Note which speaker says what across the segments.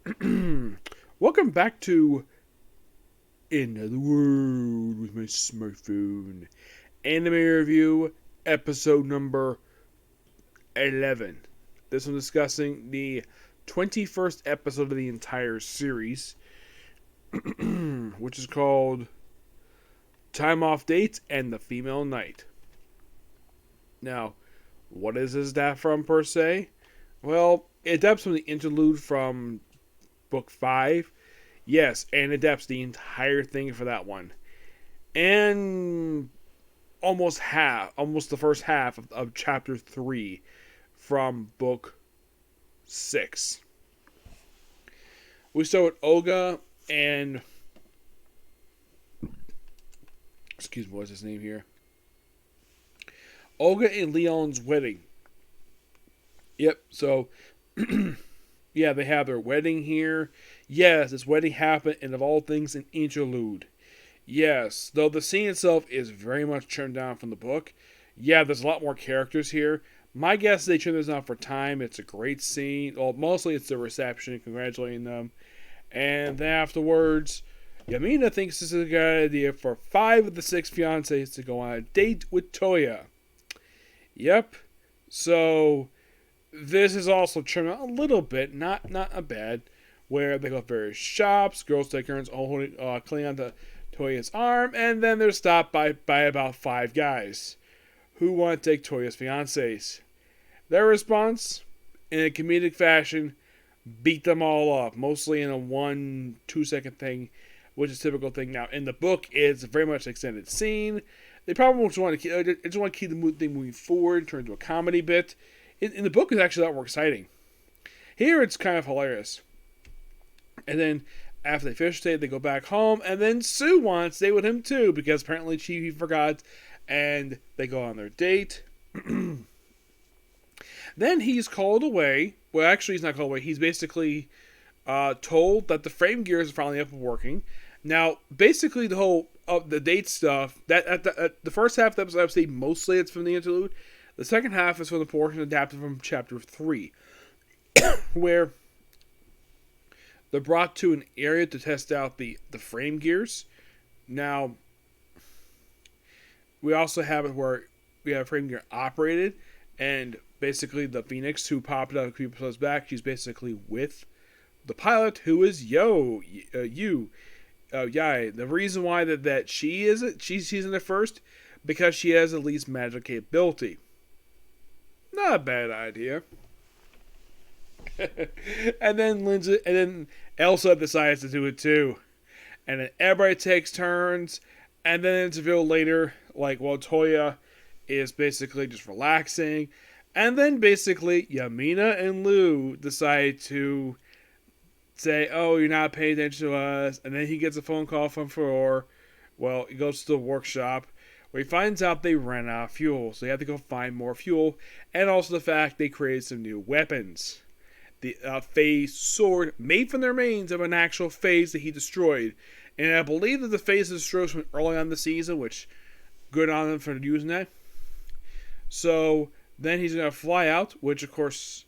Speaker 1: Welcome back to Another World with my smartphone. Anime review, episode number 11. This one discussing the 21st episode of the entire series, which is called Time Off Dates and the Female Knight. Now, what is this that from per se? Well, it adapts from the interlude from book 5. Yes, and it adapts the entire thing for that one. And almost the first half of chapter 3 from book 6. We start with Olga and, excuse me, what's his name here? Olga and Leon's wedding. Yep, so yeah, they have their wedding here. Yes, this wedding happened, and of all things, an interlude. Yes, though the scene itself is very much trimmed down from the book. Yeah, there's a lot more characters here. My guess is they trimmed this down for time. It's a great scene. Well, mostly it's the reception, congratulating them. And then afterwards, Yamina thinks this is a good idea for 5 of the 6 fiancés to go on a date with Toya. Yep. So this is also trimmed out a little bit, not a bad, where they go to various shops, girls take turns holding, clinging onto Toya's arm, and then they're stopped by about 5 guys who want to take Toya's fiancés. Their response, in a comedic fashion, beat them all up, mostly in a 1-2 second thing, which is a typical thing. Now, in the book, it's very much an extended scene. They probably just want to keep the thing moving forward, turn into a comedy bit. In the book, it's actually a lot more exciting. Here, it's kind of hilarious. And then, after they finish the date, they go back home, and then Sue wants to date with him too, because apparently he forgot, and they go on their date. Then he's called away. Well, actually, he's not called away. He's basically told that the frame gears are finally up and working. Now, basically, the whole the date stuff, the first half of the episode, I would say mostly it's from the interlude. The second half is from the portion adapted from chapter 3, where they're brought to an area to test out the frame gears. Now, we also have it where we have a frame gear operated, and basically the Phoenix who popped out a few episodes back, she's basically with the pilot, who is Yai. The reason why that she's in the first, because she has at least magical capability. Not a bad idea. and then Elsa decides to do it too. And then everybody takes turns. And then it's revealed later, Toya is basically just relaxing. And then basically, Yamina and Lou decide to say, oh, you're not paying attention to us. And then he gets a phone call from Furore. Well, he goes to the workshop, where he finds out they ran out of fuel. So they have to go find more fuel. And also the fact they created some new weapons. The phase sword made from the remains of an actual phase that he destroyed. And I believe that the phase is destroyed from early on in the season, which good on them for using that. So then he's going to fly out, which of course,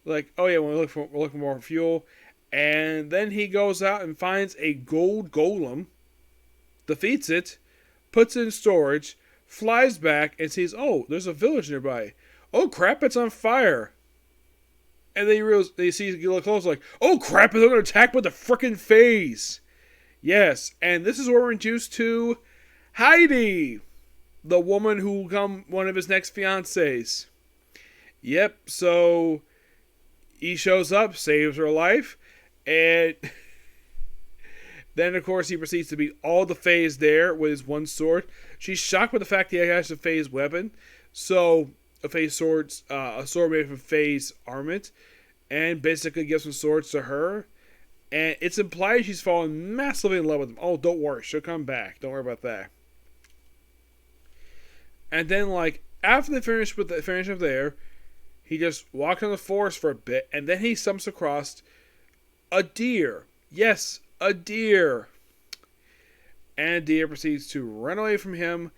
Speaker 1: oh yeah, we're looking for more fuel. And then he goes out and finds a gold golem, defeats it, puts it in storage, flies back, and sees, oh, there's a village nearby. Oh crap, it's on fire. And then they see you look close, oh crap, it's under attack by the frickin' phase. Yes, and this is where we're introduced to Heidi, the woman who will become one of his next fiancés. Yep, so he shows up, saves her life, and then, of course, he proceeds to beat all the phase there with his one sword. She's shocked by the fact that he has a phase weapon. So, a phase sword, a sword made from phase armament, and basically gives some swords to her. And it's implied she's fallen massively in love with him. Oh, don't worry, she'll come back. Don't worry about that. And then, after they finish up there, he just walks in the forest for a bit, and then he stumbles across a deer. Yes, a deer. And a deer proceeds to run away from him.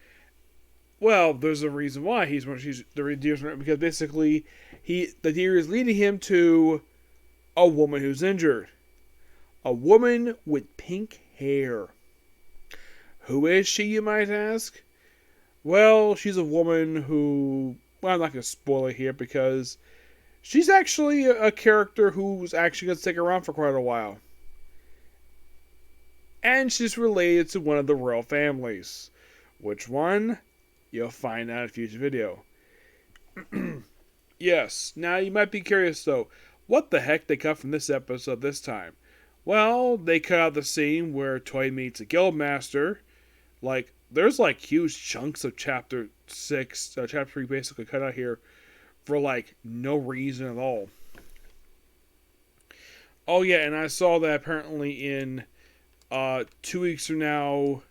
Speaker 1: Well, there's a reason why the deer's because basically the deer is leading him to a woman who's injured. A woman with pink hair. Who is she, you might ask? Well, she's a woman who... Well, I'm not going to spoil it here because she's actually a character who's actually going to stick around for quite a while. And she's related to one of the royal families. Which one? You'll find out in a future video. Yes, now you might be curious though, what the heck they cut from this episode this time? Well, they cut out the scene where Toy meets a guildmaster. There's huge chunks of chapter 6, chapter 3 basically cut out here for no reason at all. Oh yeah, and I saw that apparently in 2 weeks from now,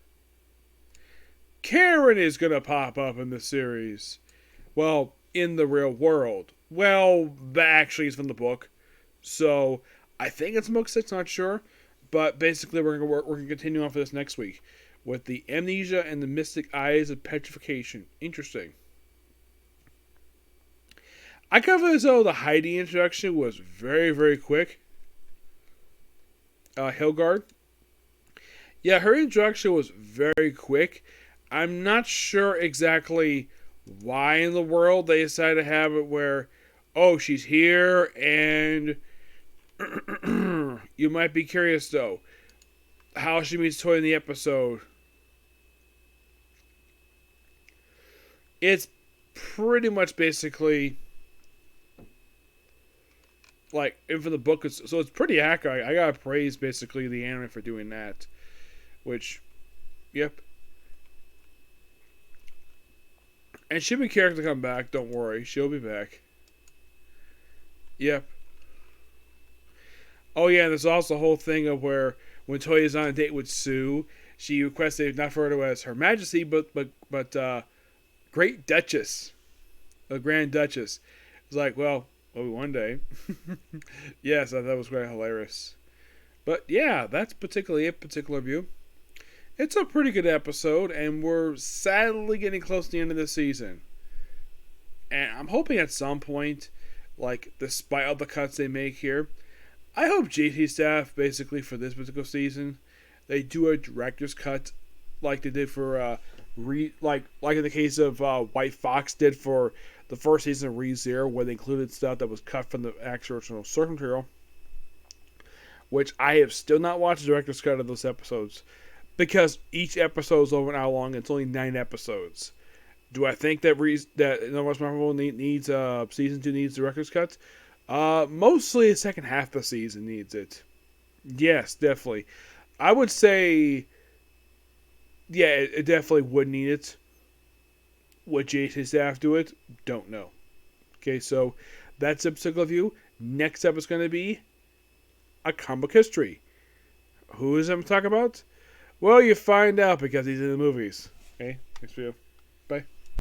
Speaker 1: Karen is going to pop up in the series. Well, in the real world. Well, that actually is from the book. So, I think it's book 6, not sure. But basically, we're going to continue on for this next week with the Amnesia and the Mystic Eyes of Petrification. Interesting. I kind of feel as though the Heidi introduction was very, very quick. Hilgard. Yeah, her introduction was very quick. I'm not sure exactly why in the world they decided to have it where, oh, she's here, and you might be curious though, how she meets Toy in the episode. It's pretty much basically in from the book, so it's pretty accurate. I gotta praise basically the anime for doing that, which, yep. And she'll be character come back, don't worry. She'll be back. Yep. Oh yeah, and there's also a whole thing of where when Toya is on a date with Sue, she requested not referred to as Her Majesty, but Great Duchess. The Grand Duchess. It's well, one day. Yes, I thought that was quite hilarious. But yeah, that's particular view. It's a pretty good episode, and we're sadly getting close to the end of the season. And I'm hoping at some point, despite all the cuts they make here, I hope JT staff, basically for this particular season, they do a director's cut like they did for, like in the case of White Fox did for the first season of ReZero, where they included stuff that was cut from the actual original source material, which I have still not watched the director's cut of those episodes. Because each episode is over an hour long, it's only 9 episodes. Do I think that Northwest Marvel needs season 2 needs director's cuts? Mostly the second half of the season needs it. Yes, definitely. I would say, yeah, it definitely would need it. Would JT staff do it? Don't know. Okay, so that's episode review. Next up is going to be a comic book history. Who is I'm talking about? Well, you find out because he's in the movies. Okay, next video. Bye.